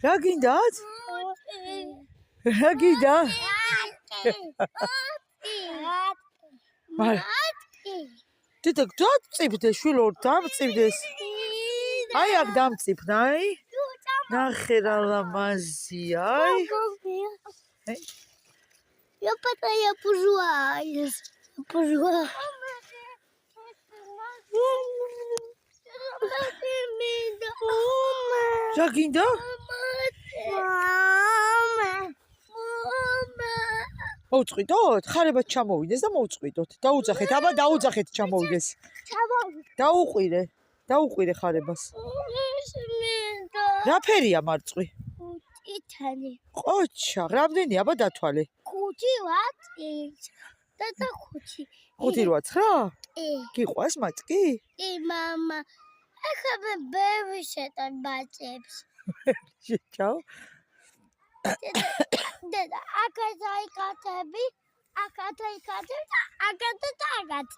რა გინდათ? რა გინდა? დედა დამწიფდეს შვილო დამწიფდეს აი აქ დამწიფნა აი ნახე რა ლამაზია აი Я потая пожуаюсь. Пожуаю. რა გინდა? მოუწყვიდოთ? ხარებად ჩამოვიდეს და მოუწყვიდოთ. დაუძახეთ, აბა დაუძახეთ ჩამოვიდეს. დაუყვირე ხარებას. რა ფერია მარწყვი? იტალი. ყოჩა, რამდენი აბა დათვალე? 5 და 5. 5-8? კი. გიყვას მაწკი? კი, мама. ახლა მე ბევრი შეტან ბაჭებს. შეჭავ? დედა, აქაც აი კატები, აქაც აი კატები და აქაც და აქაც.